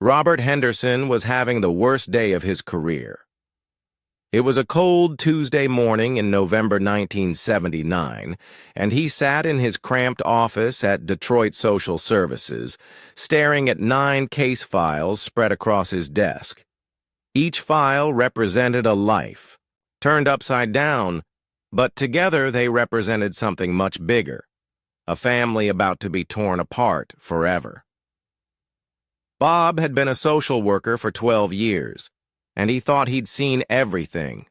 Robert Henderson was having the worst day of his career. It was a cold Tuesday morning in November 1979, and he sat in his cramped office at Detroit Social Services, staring at 9 case files spread across his desk. Each file represented a life, turned upside down, but together they represented something much bigger, a family about to be torn apart forever. Bob had been a social worker for 12 years, and he thought he'd seen everything.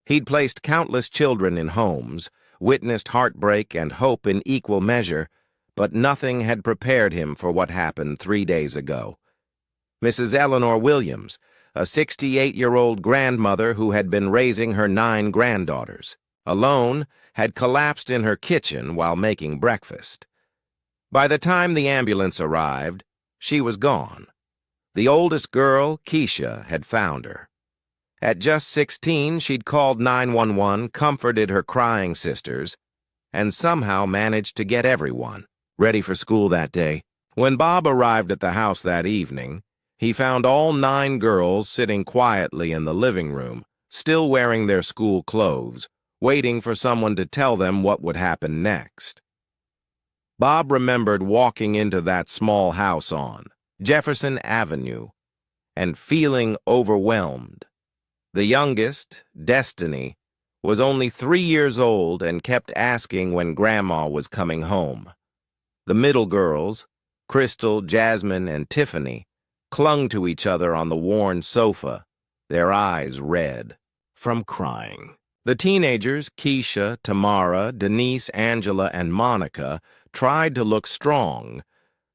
He'd placed countless children in homes, witnessed heartbreak and hope in equal measure, but nothing had prepared him for what happened 3 days ago. Mrs. Eleanor Williams, a 68-year-old grandmother who had been raising her 9 granddaughters, alone, had collapsed in her kitchen while making breakfast. By the time the ambulance arrived, she was gone. The oldest girl, Keisha, had found her. At just 16, she'd called 911, comforted her crying sisters, and somehow managed to get everyone ready for school that day. When Bob arrived at the house that evening, he found all 9 girls sitting quietly in the living room, still wearing their school clothes, waiting for someone to tell them what would happen next. Bob remembered walking into that small house on Jefferson Avenue and feeling overwhelmed. The youngest, Destiny, was only 3 years old and kept asking when Grandma was coming home. The middle girls, Crystal, Jasmine, and Tiffany, clung to each other on the worn sofa, their eyes red from crying. The teenagers, Keisha, Tamara, Denise, Angela, and Monica, tried to look strong,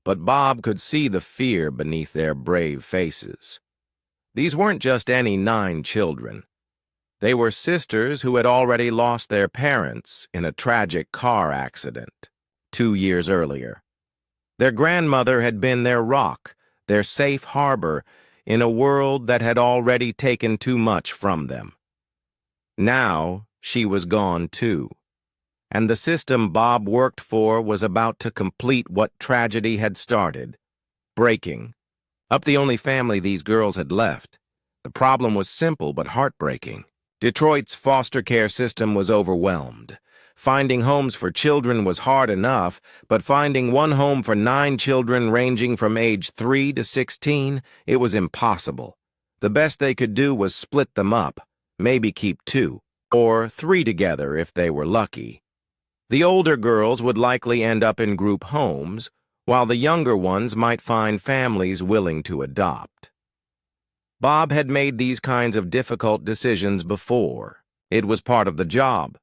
but Bob could see the fear beneath their brave faces. These weren't just any 9 children. They were sisters who had already lost their parents in a tragic car accident 2 years earlier. Their grandmother had been their rock, their safe harbor, in a world that had already taken too much from them. Now she was gone too, and the system Bob worked for was about to complete what tragedy had started, breaking up the only family these girls had left. The problem was simple but heartbreaking. Detroit's foster care system was overwhelmed. Finding homes for children was hard enough, but finding one home for 9 children ranging from age 3 to 16, it was impossible. The best they could do was split them up, maybe keep 2, or 3 together if they were lucky. The older girls would likely end up in group homes, while the younger ones might find families willing to adopt. Bob had made these kinds of difficult decisions before. It was part of the job,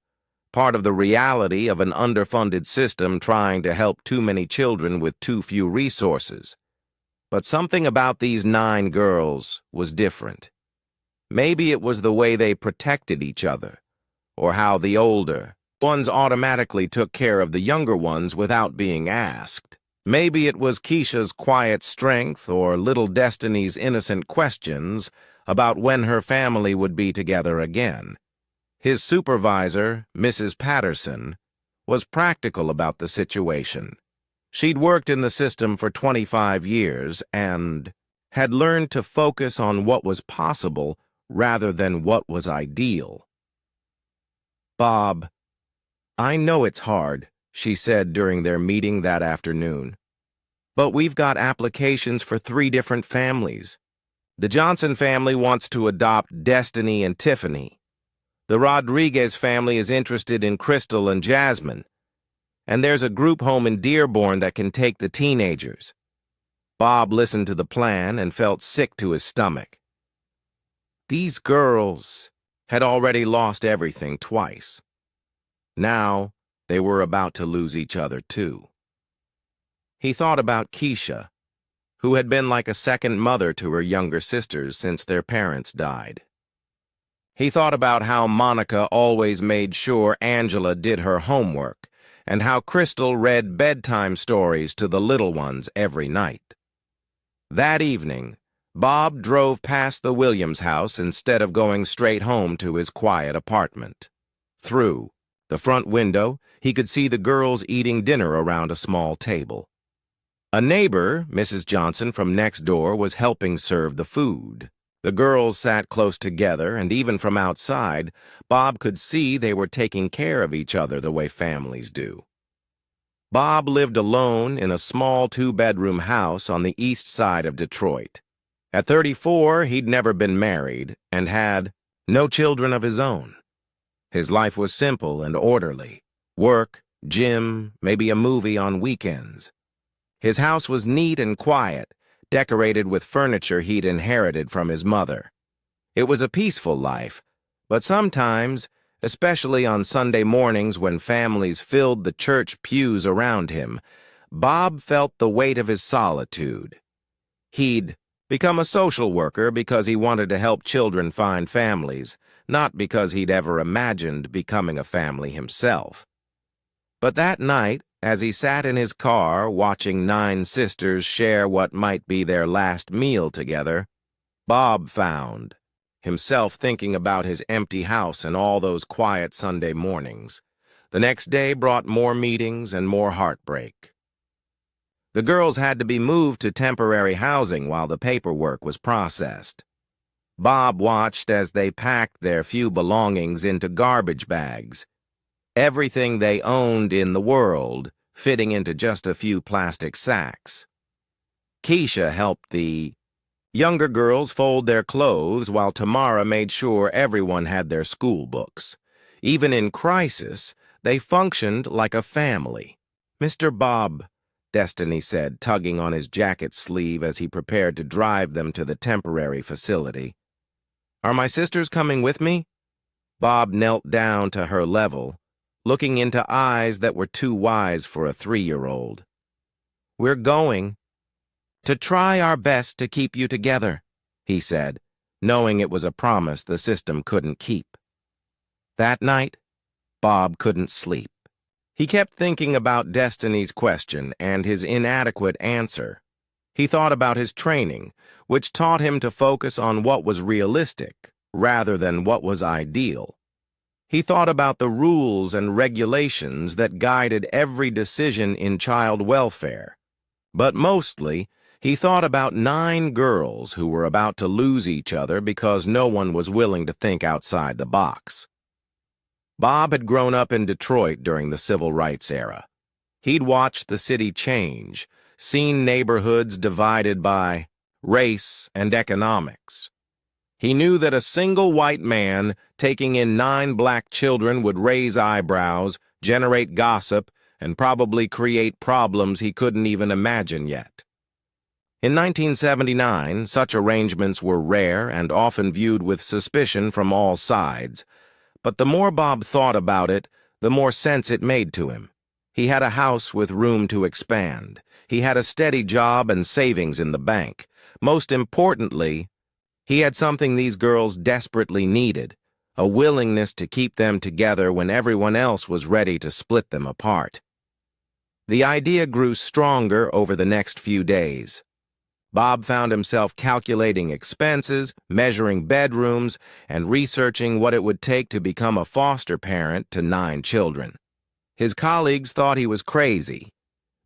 part of the reality of an underfunded system trying to help too many children with too few resources. But something about these 9 girls was different. Maybe it was the way they protected each other, or how the older ones automatically took care of the younger ones without being asked. Maybe it was Keisha's quiet strength or little Destiny's innocent questions about when her family would be together again. His supervisor, Mrs. Patterson, was practical about the situation. She'd worked in the system for 25 years and had learned to focus on what was possible rather than what was ideal. "Bob, I know it's hard," she said during their meeting that afternoon, "but we've got applications for 3 different families. The Johnson family wants to adopt Destiny and Tiffany. The Rodriguez family is interested in Crystal and Jasmine. And there's a group home in Dearborn that can take the teenagers." Bob listened to the plan and felt sick to his stomach. These girls had already lost everything twice. Now they were about to lose each other too. He thought about Keisha, who had been like a second mother to her younger sisters since their parents died. He thought about how Monica always made sure Angela did her homework, and how Crystal read bedtime stories to the little ones every night. That evening, Bob drove past the Williams house instead of going straight home to his quiet apartment. Through the front window, he could see the girls eating dinner around a small table. A neighbor, Mrs. Johnson from next door, was helping serve the food. The girls sat close together, and even from outside, Bob could see they were taking care of each other the way families do. Bob lived alone in a small two-bedroom house on the east side of Detroit. At 34, he'd never been married and had no children of his own. His life was simple and orderly. Work, gym, maybe a movie on weekends. His house was neat and quiet, decorated with furniture he'd inherited from his mother. It was a peaceful life, but sometimes, especially on Sunday mornings when families filled the church pews around him, Bob felt the weight of his solitude. He'd become a social worker because he wanted to help children find families, not because he'd ever imagined becoming a family himself. But that night, as he sat in his car watching 9 sisters share what might be their last meal together, Bob found himself thinking about his empty house and all those quiet Sunday mornings. The next day brought more meetings and more heartbreak. The girls had to be moved to temporary housing while the paperwork was processed. Bob watched as they packed their few belongings into garbage bags, everything they owned in the world fitting into just a few plastic sacks. Keisha helped the younger girls fold their clothes while Tamara made sure everyone had their school books. Even in crisis, they functioned like a family. "Mr. Bob," Destiny said, tugging on his jacket sleeve as he prepared to drive them to the temporary facility. "Are my sisters coming with me?" Bob knelt down to her level, looking into eyes that were too wise for a 3-year-old. "We're going to try our best to keep you together," he said, knowing it was a promise the system couldn't keep. That night, Bob couldn't sleep. He kept thinking about Destiny's question and his inadequate answer. He thought about his training, which taught him to focus on what was realistic rather than what was ideal. He thought about the rules and regulations that guided every decision in child welfare. But mostly, he thought about 9 girls who were about to lose each other because no one was willing to think outside the box. Bob had grown up in Detroit during the civil rights era. He'd watched the city change, seen neighborhoods divided by race and economics. He knew that a single white man taking in 9 black children would raise eyebrows, generate gossip, and probably create problems he couldn't even imagine yet. In 1979, such arrangements were rare and often viewed with suspicion from all sides. But the more Bob thought about it, the more sense it made to him. He had a house with room to expand. He had a steady job and savings in the bank. Most importantly, he had something these girls desperately needed, a willingness to keep them together when everyone else was ready to split them apart. The idea grew stronger over the next few days. Bob found himself calculating expenses, measuring bedrooms, and researching what it would take to become a foster parent to 9 children. His colleagues thought he was crazy.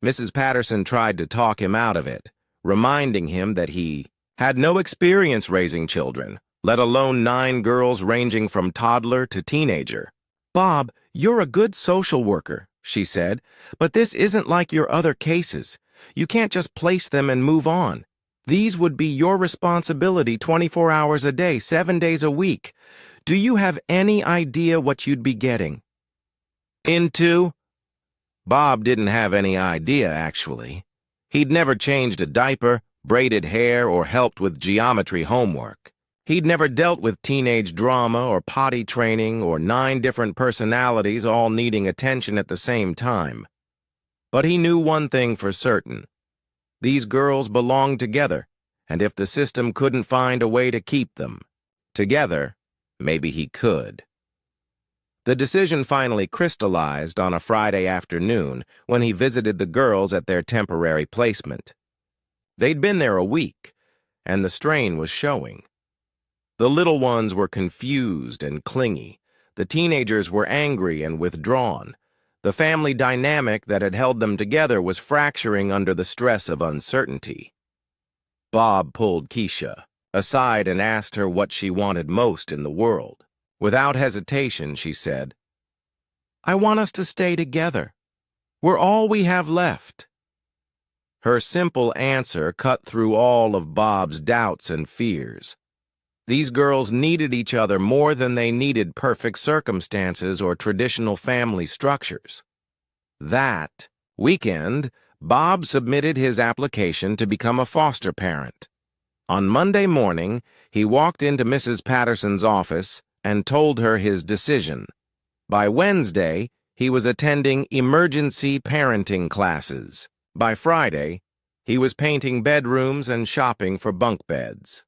Mrs. Patterson tried to talk him out of it, reminding him that he had no experience raising children, let alone 9 girls ranging from toddler to teenager. "Bob, you're a good social worker," she said, "but this isn't like your other cases. You can't just place them and move on. These would be your responsibility 24 hours a day, 7 days a week. Do you have any idea what you'd be getting into?" Bob didn't have any idea, actually. He'd never changed a diaper, braided hair, or helped with geometry homework. He'd never dealt with teenage drama or potty training or 9 different personalities all needing attention at the same time. But he knew one thing for certain. These girls belonged together, and if the system couldn't find a way to keep them together, maybe he could. The decision finally crystallized on a Friday afternoon when he visited the girls at their temporary placement. They'd been there a week, and the strain was showing. The little ones were confused and clingy. The teenagers were angry and withdrawn. The family dynamic that had held them together was fracturing under the stress of uncertainty. Bob pulled Keisha aside and asked her what she wanted most in the world. Without hesitation, she said, "I want us to stay together. We're all we have left." Her simple answer cut through all of Bob's doubts and fears. These girls needed each other more than they needed perfect circumstances or traditional family structures. That weekend, Bob submitted his application to become a foster parent. On Monday morning, he walked into Mrs. Patterson's office and told her his decision. By Wednesday, he was attending emergency parenting classes. By Friday, he was painting bedrooms and shopping for bunk beds.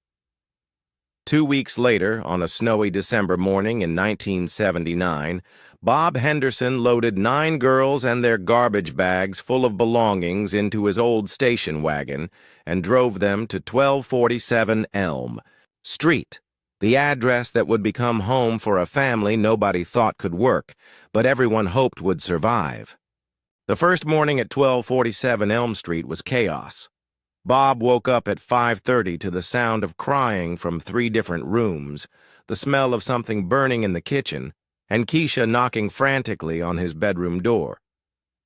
2 weeks later, on a snowy December morning in 1979, Bob Henderson loaded 9 girls and their garbage bags full of belongings into his old station wagon and drove them to 1247 Elm Street, the address that would become home for a family nobody thought could work, but everyone hoped would survive. The first morning at 1247 Elm Street was chaos. Bob woke up at 5:30 to the sound of crying from 3 different rooms, the smell of something burning in the kitchen, and Keisha knocking frantically on his bedroom door.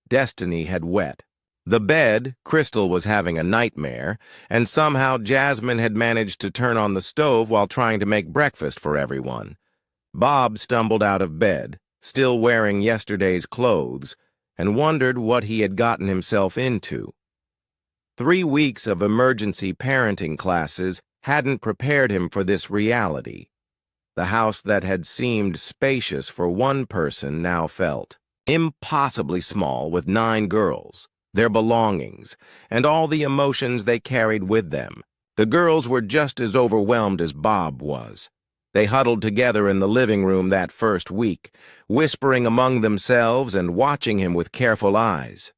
Destiny had wet. The bed, Crystal was having a nightmare, and somehow Jasmine had managed to turn on the stove while trying to make breakfast for everyone. Bob stumbled out of bed, still wearing yesterday's clothes, and wondered what he had gotten himself into. 3 weeks of emergency parenting classes hadn't prepared him for this reality. The house that had seemed spacious for one person now felt impossibly small with 9 girls, their belongings, and all the emotions they carried with them. The girls were just as overwhelmed as Bob was. They huddled together in the living room that first week, whispering among themselves and watching him with careful eyes.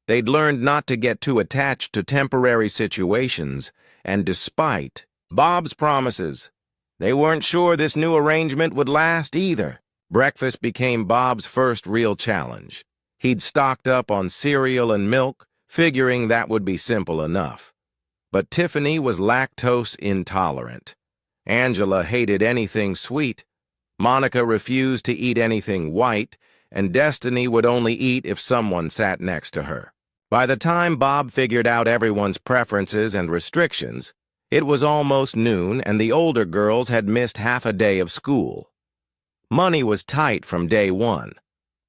They'd learned not to get too attached to temporary situations, and despite Bob's promises, they weren't sure this new arrangement would last either. Breakfast became Bob's first real challenge. He'd stocked up on cereal and milk, figuring that would be simple enough. But Tiffany was lactose intolerant. Angela hated anything sweet. Monica refused to eat anything white, and Destiny would only eat if someone sat next to her. By the time Bob figured out everyone's preferences and restrictions, it was almost noon, and the older girls had missed half a day of school. Money was tight from day one.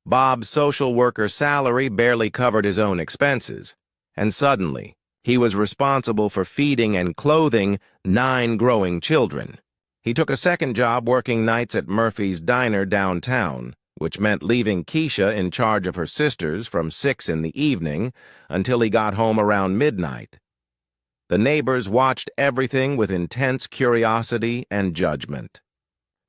Bob's social worker salary barely covered his own expenses, and suddenly, he was responsible for feeding and clothing 9 growing children. He took a second job working nights at Murphy's Diner downtown, which meant leaving Keisha in charge of her sisters from 6 in the evening until he got home around midnight. The neighbors watched everything with intense curiosity and judgment.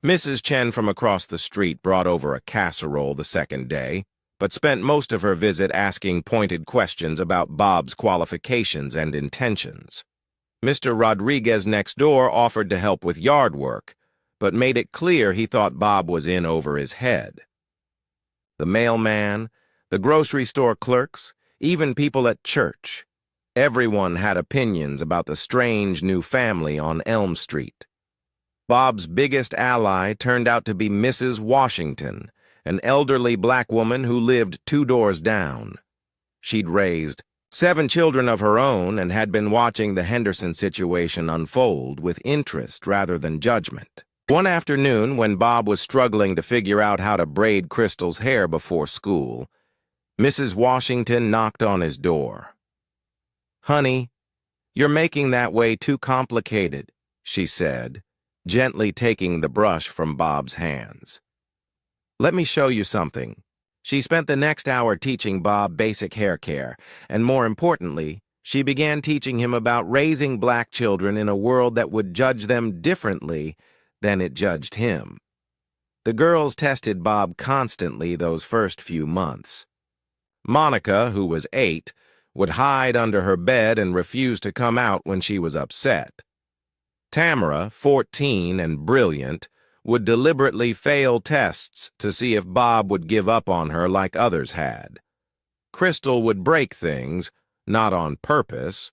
Mrs. Chen from across the street brought over a casserole the second day, but spent most of her visit asking pointed questions about Bob's qualifications and intentions. Mr. Rodriguez next door offered to help with yard work, but made it clear he thought Bob was in over his head. The mailman, the grocery store clerks, even people at church, everyone had opinions about the strange new family on Elm Street. Bob's biggest ally turned out to be Mrs. Washington, an elderly black woman who lived 2 doors down. She'd raised 7 children of her own and had been watching the Henderson situation unfold with interest rather than judgment. One afternoon, when Bob was struggling to figure out how to braid Crystal's hair before school, Mrs. Washington knocked on his door. "Honey, you're making that way too complicated," she said, gently taking the brush from Bob's hands. "Let me show you something." She spent the next hour teaching Bob basic hair care, and more importantly, she began teaching him about raising black children in a world that would judge them differently than it judged him. The girls tested Bob constantly those first few months. Monica, who was 8, would hide under her bed and refuse to come out when she was upset. Tamara, 14 and brilliant, would deliberately fail tests to see if Bob would give up on her like others had. Crystal would break things, not on purpose,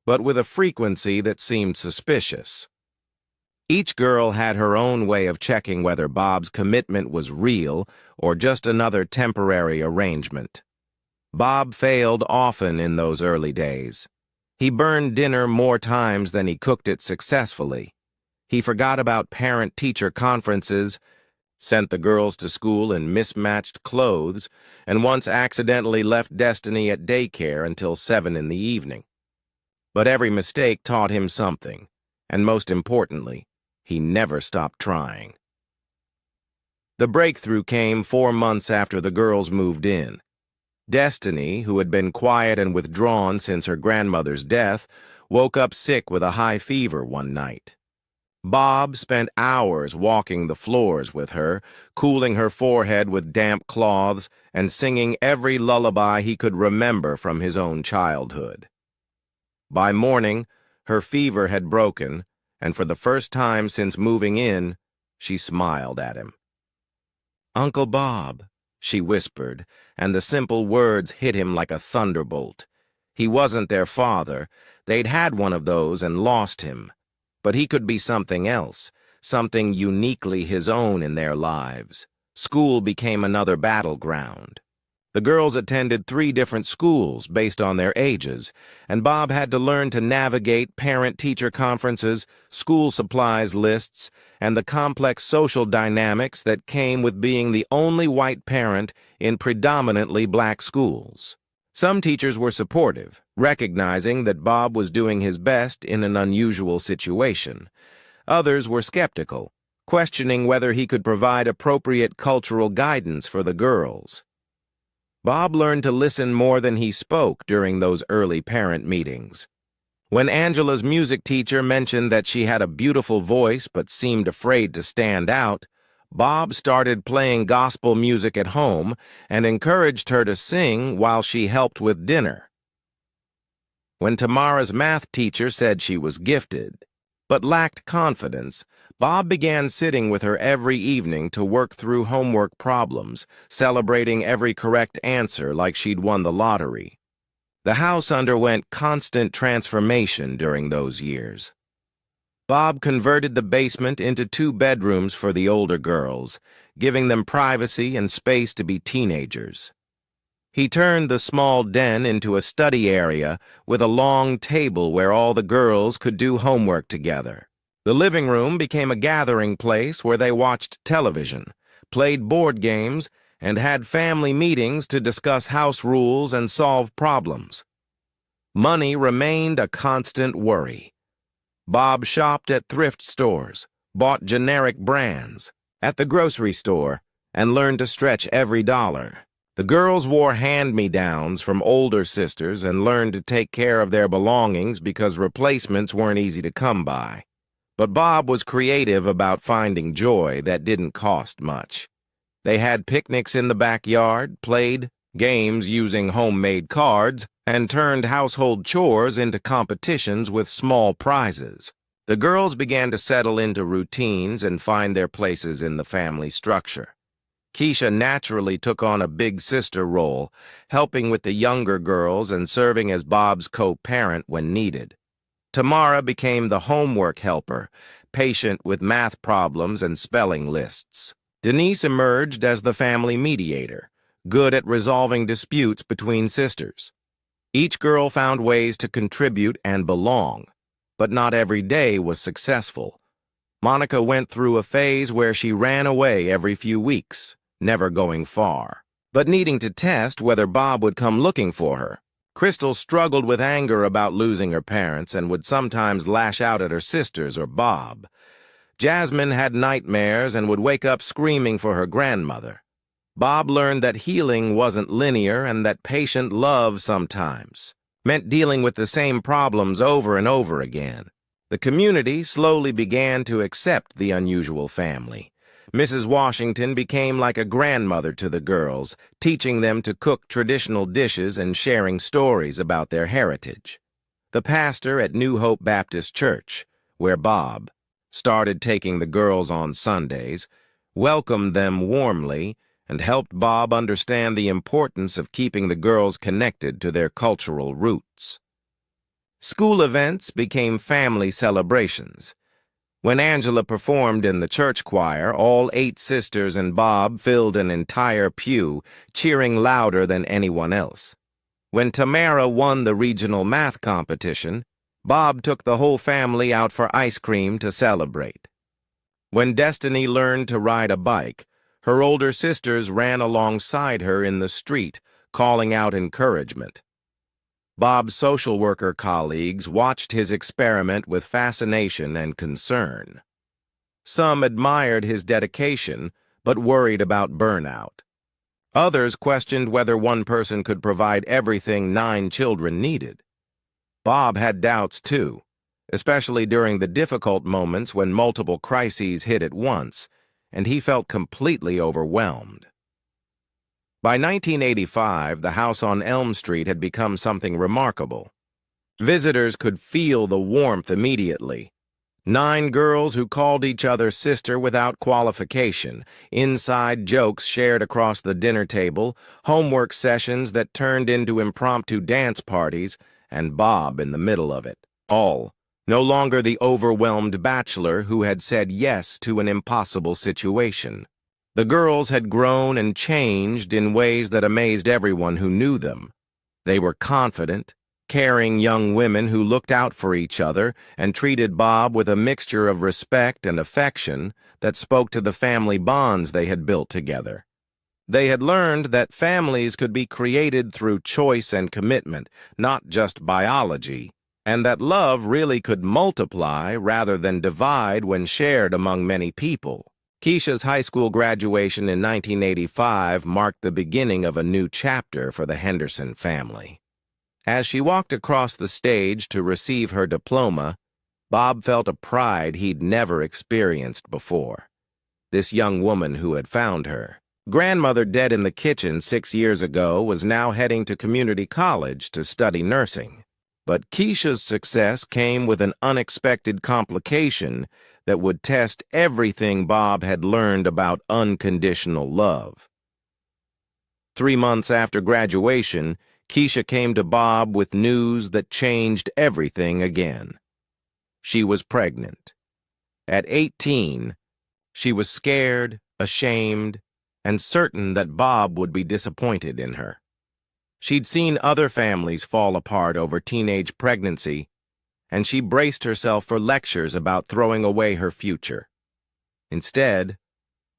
but with a frequency that seemed suspicious. Each girl had her own way of checking whether Bob's commitment was real or just another temporary arrangement. Bob failed often in those early days. He burned dinner more times than he cooked it successfully. He forgot about parent-teacher conferences, sent the girls to school in mismatched clothes, and once accidentally left Destiny at daycare until 7 in the evening. But every mistake taught him something, and most importantly, he never stopped trying. The breakthrough came 4 months after the girls moved in. Destiny, who had been quiet and withdrawn since her grandmother's death, woke up sick with a high fever one night. Bob spent hours walking the floors with her, cooling her forehead with damp cloths and singing every lullaby he could remember from his own childhood. By morning, her fever had broken, and for the first time since moving in, she smiled at him. "Uncle Bob," she whispered, and the simple words hit him like a thunderbolt. He wasn't their father. They'd had one of those and lost him. But he could be something else, something uniquely his own in their lives. School became another battleground. The girls attended 3 different schools based on their ages, and Bob had to learn to navigate parent-teacher conferences, school supplies lists, and the complex social dynamics that came with being the only white parent in predominantly black schools. Some teachers were supportive, recognizing that Bob was doing his best in an unusual situation. Others were skeptical, questioning whether he could provide appropriate cultural guidance for the girls. Bob learned to listen more than he spoke during those early parent meetings. When Angela's music teacher mentioned that she had a beautiful voice but seemed afraid to stand out, Bob started playing gospel music at home and encouraged her to sing while she helped with dinner. When Tamara's math teacher said she was gifted, but lacked confidence, Bob began sitting with her every evening to work through homework problems, celebrating every correct answer like she'd won the lottery. The house underwent constant transformation during those years. Bob converted the basement into 2 bedrooms for the older girls, giving them privacy and space to be teenagers. He turned the small den into a study area with a long table where all the girls could do homework together. The living room became a gathering place where they watched television, played board games, and had family meetings to discuss house rules and solve problems. Money remained a constant worry. Bob shopped at thrift stores, bought generic brands, at the grocery store, and learned to stretch every dollar. The girls wore hand-me-downs from older sisters and learned to take care of their belongings because replacements weren't easy to come by. But Bob was creative about finding joy that didn't cost much. They had picnics in the backyard, played games using homemade cards, and turned household chores into competitions with small prizes. The girls began to settle into routines and find their places in the family structure. Keisha naturally took on a big sister role, helping with the younger girls and serving as Bob's co-parent when needed. Tamara became the homework helper, patient with math problems and spelling lists. Denise emerged as the family mediator, good at resolving disputes between sisters. Each girl found ways to contribute and belong, but not every day was successful. Monica went through a phase where she ran away every few weeks, never going far, but needing to test whether Bob would come looking for her. Crystal struggled with anger about losing her parents and would sometimes lash out at her sisters or Bob. Jasmine had nightmares and would wake up screaming for her grandmother. Bob learned that healing wasn't linear and that patient love sometimes meant dealing with the same problems over and over again. The community slowly began to accept the unusual family. Mrs. Washington became like a grandmother to the girls, teaching them to cook traditional dishes and sharing stories about their heritage. The pastor at New Hope Baptist Church, where Bob started taking the girls on Sundays, welcomed them warmly, and helped Bob understand the importance of keeping the girls connected to their cultural roots. School events became family celebrations. When Angela performed in the church choir, all 8 sisters and Bob filled an entire pew, cheering louder than anyone else. When Tamara won the regional math competition, Bob took the whole family out for ice cream to celebrate. When Destiny learned to ride a bike, her older sisters ran alongside her in the street, calling out encouragement. Bob's social worker colleagues watched his experiment with fascination and concern. Some admired his dedication, but worried about burnout. Others questioned whether one person could provide everything 9 children needed. Bob had doubts too, especially during the difficult moments when multiple crises hit at once, and he felt completely overwhelmed. By 1985, the house on Elm Street had become something remarkable. Visitors could feel the warmth immediately. 9 girls who called each other sister without qualification, inside jokes shared across the dinner table, homework sessions that turned into impromptu dance parties, and Bob in the middle of it. All, no longer the overwhelmed bachelor who had said yes to an impossible situation. The girls had grown and changed in ways that amazed everyone who knew them. They were confident, caring young women who looked out for each other and treated Bob with a mixture of respect and affection that spoke to the family bonds they had built together. They had learned that families could be created through choice and commitment, not just biology, and that love really could multiply rather than divide when shared among many people. Keisha's high school graduation in 1985 marked the beginning of a new chapter for the Henderson family. As she walked across the stage to receive her diploma, Bob felt a pride he'd never experienced before. This young woman who had found her, grandmother dead in the kitchen 6 years ago, was now heading to community college to study nursing. But Keisha's success came with an unexpected complication that would test everything Bob had learned about unconditional love. 3 months after graduation, Keisha came to Bob with news that changed everything again. She was pregnant. At 18, she was scared, ashamed, and certain that Bob would be disappointed in her. She'd seen other families fall apart over teenage pregnancy, and she braced herself for lectures about throwing away her future. Instead,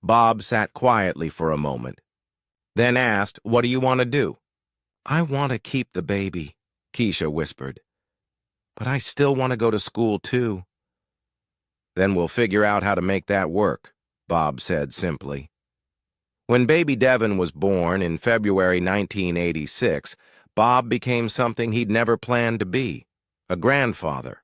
Bob sat quietly for a moment, then asked, "What do you want to do?" "I want to keep the baby," Keisha whispered. "But I still want to go to school, too." "Then we'll figure out how to make that work," Bob said simply. When baby Devin was born in February 1986, Bob became something he'd never planned to be, a grandfather.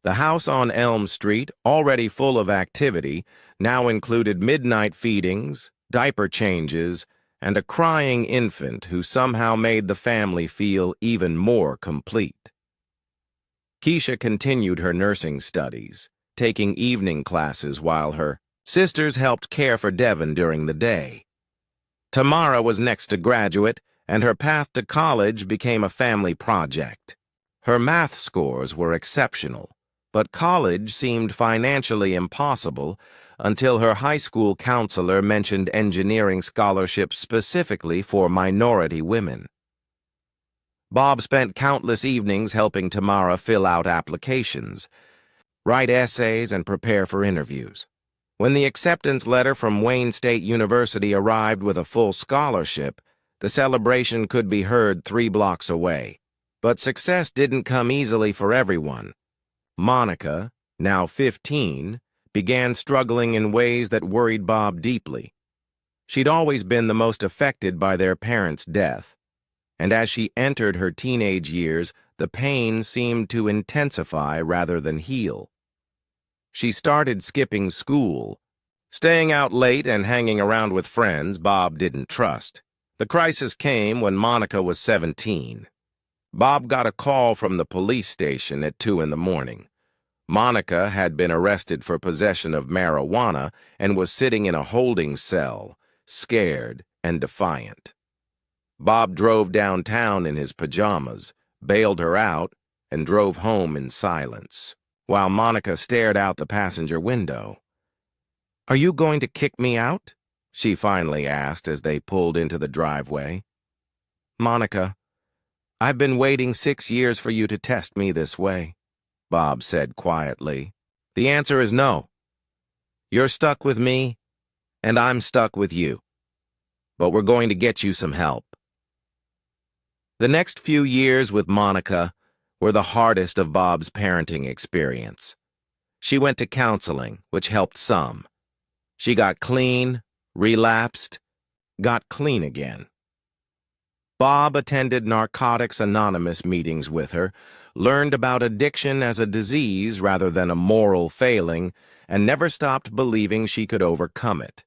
The house on Elm Street, already full of activity, now included midnight feedings, diaper changes, and a crying infant who somehow made the family feel even more complete. Keisha continued her nursing studies, taking evening classes while her sisters helped care for Devin during the day. Tamara was next to graduate, and her path to college became a family project. Her math scores were exceptional, but college seemed financially impossible until her high school counselor mentioned engineering scholarships specifically for minority women. Bob spent countless evenings helping Tamara fill out applications, write essays, and prepare for interviews. When the acceptance letter from Wayne State University arrived with a full scholarship, the celebration could be heard 3 blocks away. But success didn't come easily for everyone. Monica, now 15, began struggling in ways that worried Bob deeply. She'd always been the most affected by their parents' death, and as she entered her teenage years, the pain seemed to intensify rather than heal. She started skipping school, staying out late and hanging around with friends Bob didn't trust. The crisis came when Monica was 17. Bob got a call from the police station at 2 in the morning. Monica had been arrested for possession of marijuana and was sitting in a holding cell, scared and defiant. Bob drove downtown in his pajamas, bailed her out, and drove home in silence, while Monica stared out the passenger window. "Are you going to kick me out?" she finally asked as they pulled into the driveway. "Monica, I've been waiting 6 years for you to test me this way," Bob said quietly. "The answer is no. You're stuck with me, and I'm stuck with you. But we're going to get you some help." The next few years with Monica were the hardest of Bob's parenting experience. She went to counseling, which helped some. She got clean, relapsed, got clean again. Bob attended Narcotics Anonymous meetings with her, learned about addiction as a disease rather than a moral failing, and never stopped believing she could overcome it.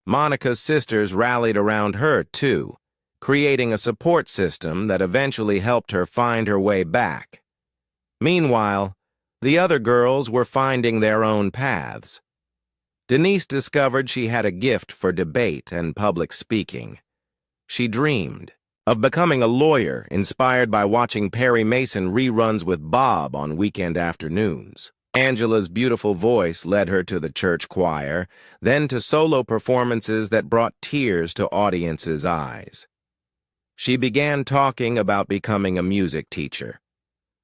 Monica's sisters rallied around her, too, creating a support system that eventually helped her find her way back. Meanwhile, the other girls were finding their own paths. Denise discovered she had a gift for debate and public speaking. She dreamed of becoming a lawyer, inspired by watching Perry Mason reruns with Bob on weekend afternoons. Angela's beautiful voice led her to the church choir, then to solo performances that brought tears to audiences' eyes. She began talking about becoming a music teacher.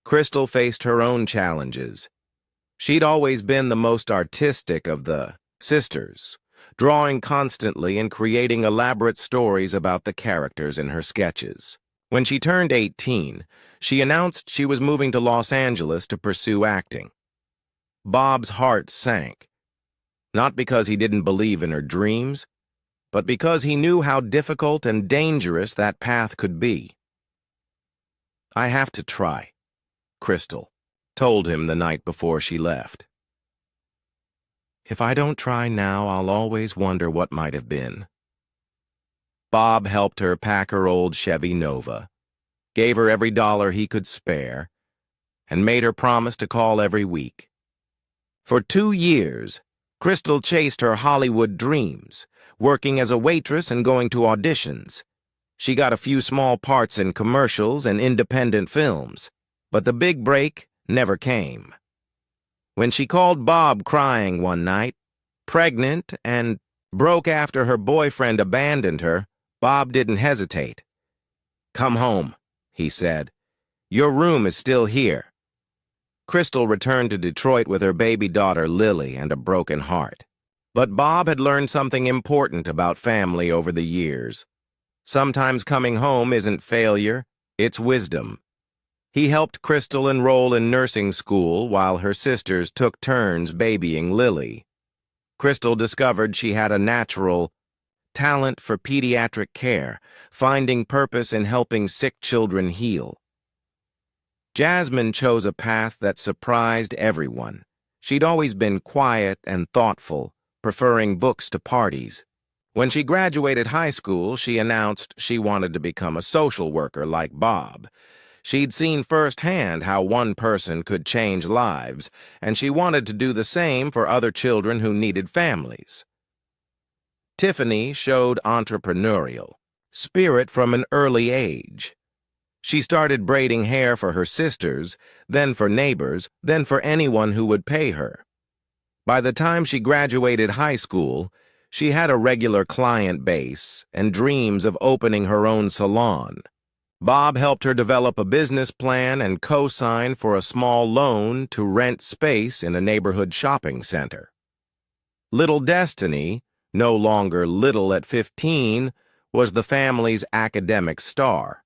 Crystal faced her own challenges. She'd always been the most artistic of the sisters, drawing constantly and creating elaborate stories about the characters in her sketches. When she turned 18, she announced she was moving to Los Angeles to pursue acting. Bob's heart sank, not because he didn't believe in her dreams, but because he knew how difficult and dangerous that path could be. "I have to try," Crystal told him the night before she left. "If I don't try now, I'll always wonder what might have been." Bob helped her pack her old Chevy Nova, gave her every dollar he could spare, and made her promise to call every week. For 2 years, Crystal chased her Hollywood dreams, working as a waitress and going to auditions. She got a few small parts in commercials and independent films, but the big break never came. When she called Bob crying one night, pregnant and broke after her boyfriend abandoned her, Bob didn't hesitate. "Come home," he said. "Your room is still here." Crystal returned to Detroit with her baby daughter Lily and a broken heart. But Bob had learned something important about family over the years. Sometimes coming home isn't failure, it's wisdom. He helped Crystal enroll in nursing school while her sisters took turns babying Lily. Crystal discovered she had a natural talent for pediatric care, finding purpose in helping sick children heal. Jasmine chose a path that surprised everyone. She'd always been quiet and thoughtful, preferring books to parties. When she graduated high school, she announced she wanted to become a social worker like Bob. She'd seen firsthand how one person could change lives, and she wanted to do the same for other children who needed families. Tiffany showed entrepreneurial spirit from an early age. She started braiding hair for her sisters, then for neighbors, then for anyone who would pay her. By the time she graduated high school, she had a regular client base and dreams of opening her own salon. Bob helped her develop a business plan and co-sign for a small loan to rent space in a neighborhood shopping center. Little Destiny, no longer little at 15, was the family's academic star.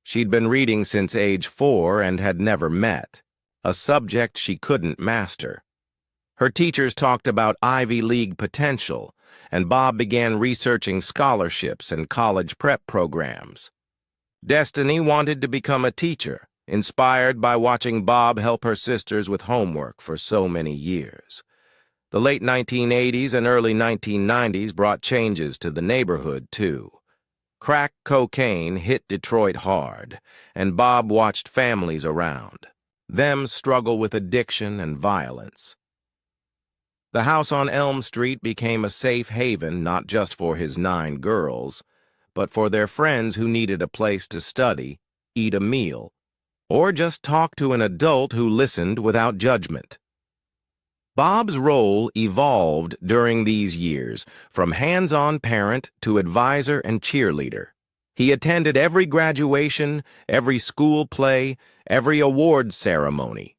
She'd been reading since age 4 and had never met, a subject she couldn't master. Her teachers talked about Ivy League potential, and Bob began researching scholarships and college prep programs. Destiny wanted to become a teacher, inspired by watching Bob help her sisters with homework for so many years. The late 1980s and early 1990s brought changes to the neighborhood, too. Crack cocaine hit Detroit hard, and Bob watched families around. them struggle with addiction and violence. The house on Elm Street became a safe haven not just for his 9 girls, but for their friends who needed a place to study, eat a meal, or just talk to an adult who listened without judgment. Bob's role evolved during these years, from hands-on parent to advisor and cheerleader. He attended every graduation, every school play, every awards ceremony.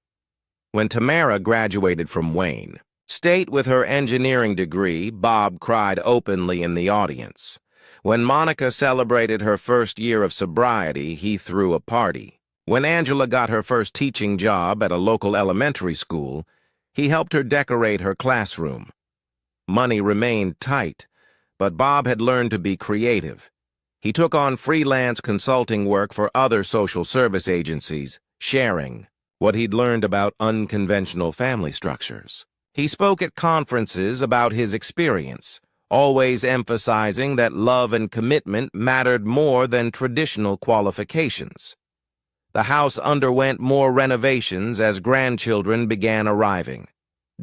When Tamara graduated from Wayne State with her engineering degree, Bob cried openly in the audience. When Monica celebrated her first year of sobriety, he threw a party. When Angela got her first teaching job at a local elementary school, he helped her decorate her classroom. Money remained tight, but Bob had learned to be creative. He took on freelance consulting work for other social service agencies, sharing what he'd learned about unconventional family structures. He spoke at conferences about his experience, always emphasizing that love and commitment mattered more than traditional qualifications. The house underwent more renovations as grandchildren began arriving.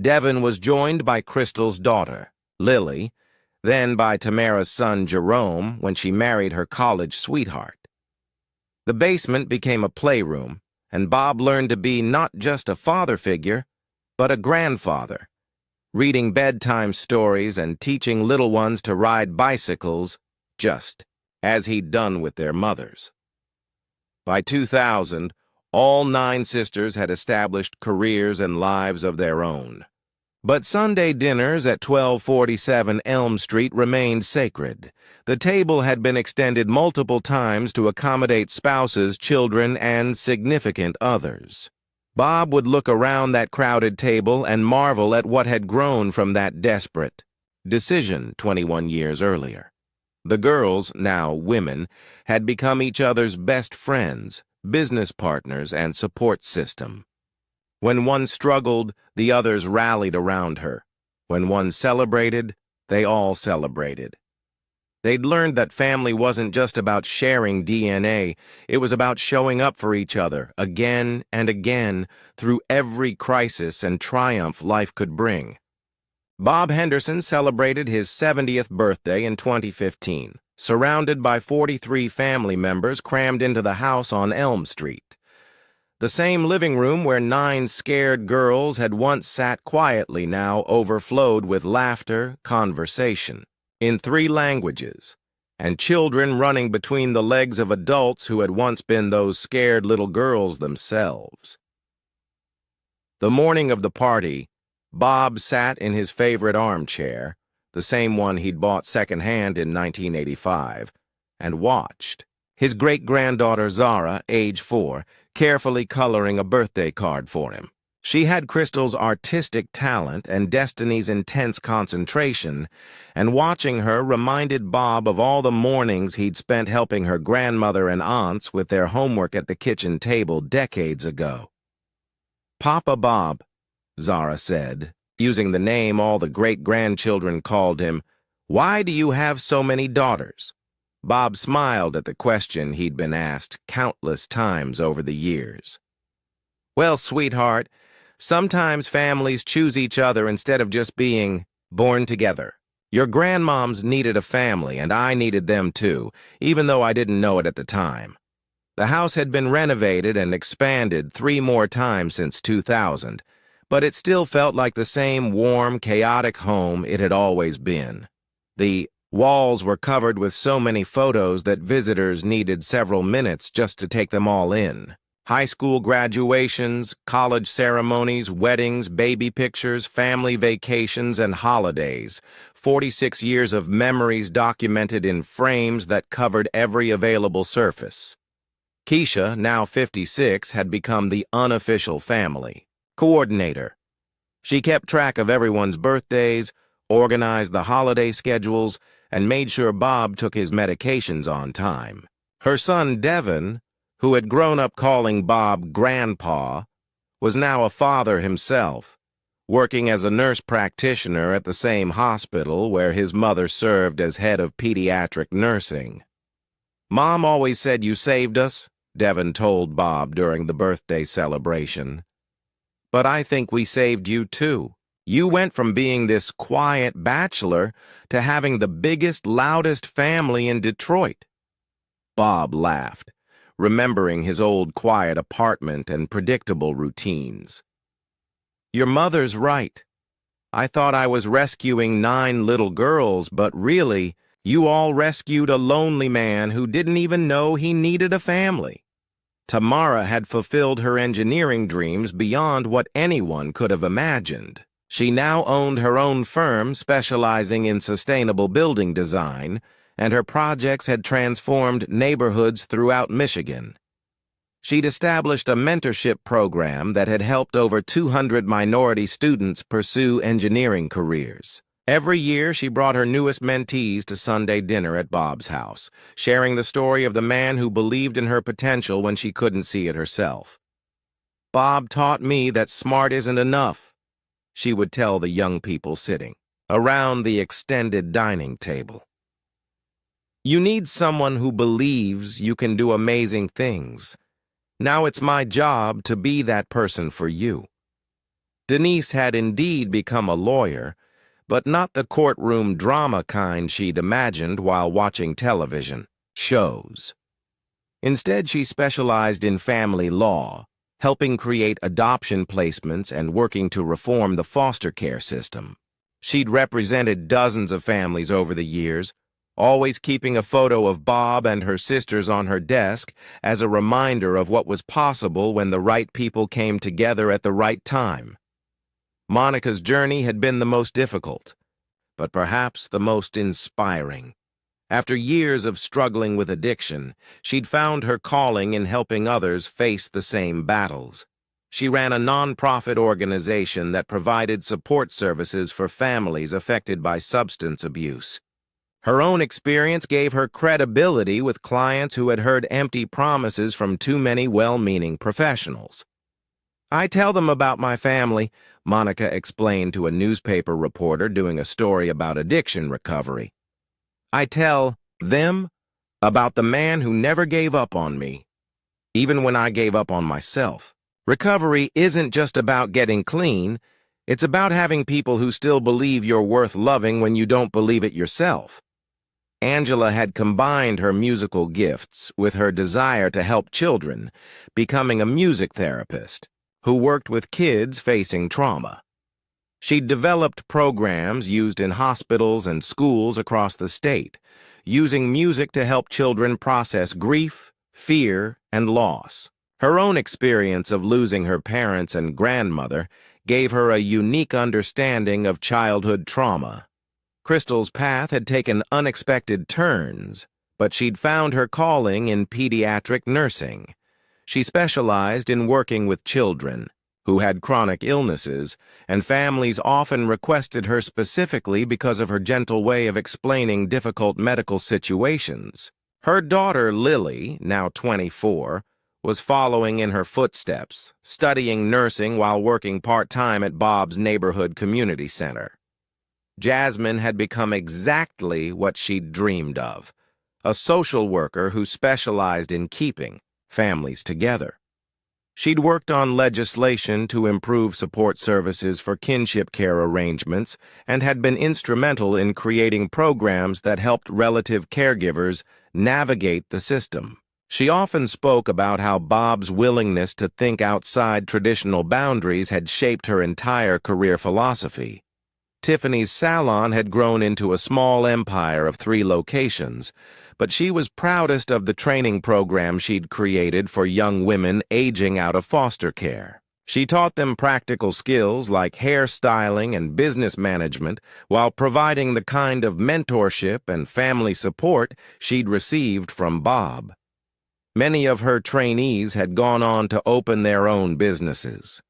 Devin was joined by Crystal's daughter, Lily, then by Tamara's son, Jerome, when she married her college sweetheart. The basement became a playroom, and Bob learned to be not just a father figure, but a grandfather, reading bedtime stories and teaching little ones to ride bicycles, just as he'd done with their mothers. By 2000, all 9 sisters had established careers and lives of their own. But Sunday dinners at 1247 Elm Street remained sacred. The table had been extended multiple times to accommodate spouses, children, and significant others. Bob would look around that crowded table and marvel at what had grown from that desperate decision 21 years earlier. The girls, now women, had become each other's best friends, business partners, and support system. When one struggled, the others rallied around her. When one celebrated, they all celebrated. They'd learned that family wasn't just about sharing DNA, it was about showing up for each other again and again through every crisis and triumph life could bring. Bob Henderson celebrated his 70th birthday in 2015, surrounded by 43 family members crammed into the house on Elm Street. The same living room where 9 scared girls had once sat quietly now overflowed with laughter, conversation, in 3 languages, and children running between the legs of adults who had once been those scared little girls themselves. The morning of the party, Bob sat in his favorite armchair, the same one he'd bought secondhand in 1985, and watched his great-granddaughter Zara, age 4, carefully coloring a birthday card for him. She had Crystal's artistic talent and Destiny's intense concentration, and watching her reminded Bob of all the mornings he'd spent helping her grandmother and aunts with their homework at the kitchen table decades ago. "Papa Bob," Zara said, using the name all the great-grandchildren called him, "why do you have so many daughters?" Bob smiled at the question he'd been asked countless times over the years. "Well, sweetheart, sometimes families choose each other instead of just being born together. Your grandmoms needed a family, and I needed them too, even though I didn't know it at the time." The house had been renovated and expanded 3 more times since 2000, but it still felt like the same warm, chaotic home it had always been. The walls were covered with so many photos that visitors needed several minutes just to take them all in. High school graduations, college ceremonies, weddings, baby pictures, family vacations, and holidays. 46 years of memories documented in frames that covered every available surface. Keisha, now 56, had become the unofficial family coordinator. She kept track of everyone's birthdays, organized the holiday schedules, and made sure Bob took his medications on time. Her son Devin, who had grown up calling Bob Grandpa, was now a father himself, working as a nurse practitioner at the same hospital where his mother served as head of pediatric nursing. "Mom always said you saved us," Devon told Bob during the birthday celebration. "But I think we saved you too. You went from being this quiet bachelor to having the biggest, loudest family in Detroit." Bob laughed, remembering his old quiet apartment and predictable routines. "Your mother's right. I thought I was rescuing 9 little girls, but really, you all rescued a lonely man who didn't even know he needed a family." Tamara had fulfilled her engineering dreams beyond what anyone could have imagined. She now owned her own firm specializing in sustainable building design, and her projects had transformed neighborhoods throughout Michigan. She'd established a mentorship program that had helped over 200 minority students pursue engineering careers. Every year, she brought her newest mentees to Sunday dinner at Bob's house, sharing the story of the man who believed in her potential when she couldn't see it herself. "Bob taught me that smart isn't enough," she would tell the young people sitting around the extended dining table. "You need someone who believes you can do amazing things. Now it's my job to be that person for you." Denise had indeed become a lawyer, but not the courtroom drama kind she'd imagined while watching television shows. Instead, she specialized in family law, helping create adoption placements and working to reform the foster care system. She'd represented dozens of families over the years, always keeping a photo of Bob and her sisters on her desk as a reminder of what was possible when the right people came together at the right time. Monica's journey had been the most difficult, but perhaps the most inspiring. After years of struggling with addiction, she'd found her calling in helping others face the same battles. She ran a nonprofit organization that provided support services for families affected by substance abuse. Her own experience gave her credibility with clients who had heard empty promises from too many well-meaning professionals. "I tell them about my family," Monica explained to a newspaper reporter doing a story about addiction recovery. "I tell them about the man who never gave up on me, even when I gave up on myself. Recovery isn't just about getting clean, it's about having people who still believe you're worth loving when you don't believe it yourself." Angela had combined her musical gifts with her desire to help children, becoming a music therapist who worked with kids facing trauma. She'd developed programs used in hospitals and schools across the state, using music to help children process grief, fear, and loss. Her own experience of losing her parents and grandmother gave her a unique understanding of childhood trauma. Crystal's path had taken unexpected turns, but she'd found her calling in pediatric nursing. She specialized in working with children who had chronic illnesses, and families often requested her specifically because of her gentle way of explaining difficult medical situations. Her daughter, Lily, now 24, was following in her footsteps, studying nursing while working part-time at Bob's neighborhood community center. Jasmine had become exactly what she'd dreamed of, a social worker who specialized in keeping families together. She'd worked on legislation to improve support services for kinship care arrangements and had been instrumental in creating programs that helped relative caregivers navigate the system. She often spoke about how Bob's willingness to think outside traditional boundaries had shaped her entire career philosophy. Tiffany's salon had grown into a small empire of 3 locations, but she was proudest of the training program she'd created for young women aging out of foster care. She taught them practical skills like hairstyling and business management while providing the kind of mentorship and family support she'd received from Bob. Many of her trainees had gone on to open their own businesses.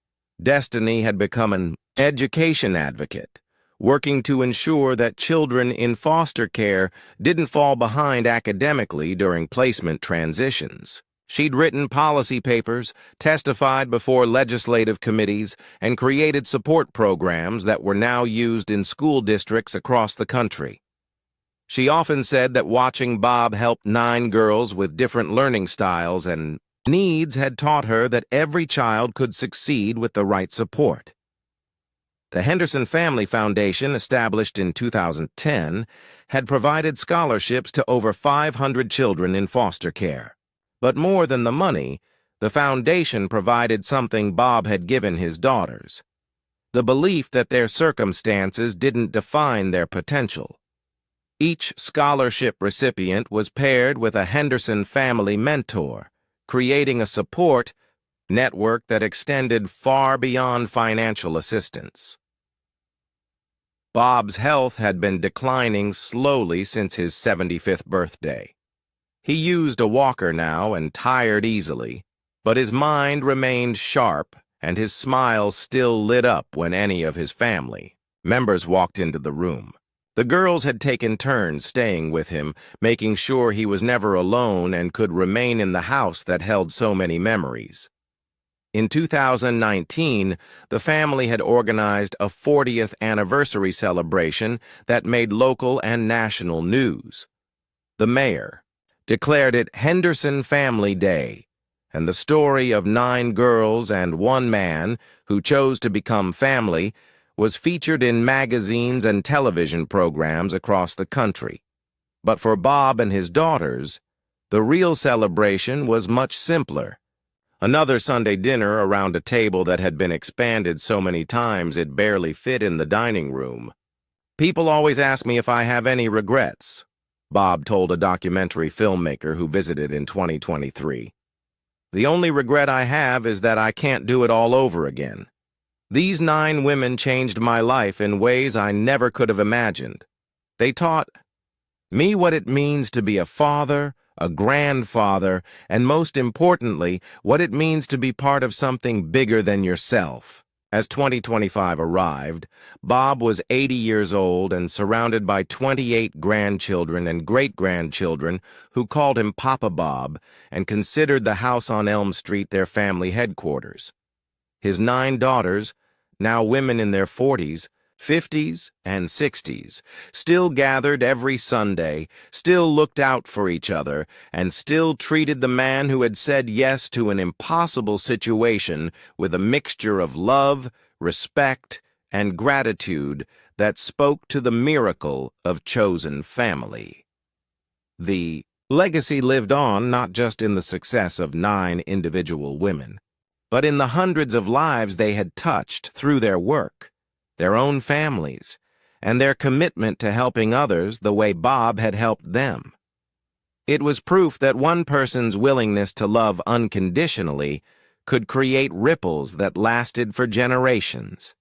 Destiny had become an education advocate, working to ensure that children in foster care didn't fall behind academically during placement transitions. She'd written policy papers, testified before legislative committees, and created support programs that were now used in school districts across the country. She often said that watching Bob help 9 girls with different learning styles and Needs had taught her that every child could succeed with the right support. The Henderson Family Foundation, established in 2010, had provided scholarships to over 500 children in foster care. But more than the money, the foundation provided something Bob had given his daughters: the belief that their circumstances didn't define their potential. Each scholarship recipient was paired with a Henderson family mentor, creating a support network that extended far beyond financial assistance. Bob's health had been declining slowly since his 75th birthday. He used a walker now and tired easily, but his mind remained sharp and his smile still lit up when any of his family members walked into the room. The girls had taken turns staying with him, making sure he was never alone and could remain in the house that held so many memories. In 2019, the family had organized a 40th anniversary celebration that made local and national news. The mayor declared it Henderson Family Day, and the story of 9 girls and 1 man who chose to become family was featured in magazines and television programs across the country. But for Bob and his daughters, the real celebration was much simpler. Another Sunday dinner around a table that had been expanded so many times it barely fit in the dining room. "People always ask me if I have any regrets," Bob told a documentary filmmaker who visited in 2023. "The only regret I have is that I can't do it all over again. These 9 women changed my life in ways I never could have imagined. They taught me what it means to be a father, a grandfather, and most importantly, what it means to be part of something bigger than yourself." As 2025 arrived, Bob was 80 years old and surrounded by 28 grandchildren and great-grandchildren who called him Papa Bob and considered the house on Elm Street their family headquarters. His 9 daughters, now women in their 40s, 50s, and 60s, still gathered every Sunday, still looked out for each other, and still treated the man who had said yes to an impossible situation with a mixture of love, respect, and gratitude that spoke to the miracle of chosen family. The legacy lived on not just in the success of 9 individual women, but in the hundreds of lives they had touched through their work, their own families, and their commitment to helping others the way Bob had helped them. It was proof that one person's willingness to love unconditionally could create ripples that lasted for generations.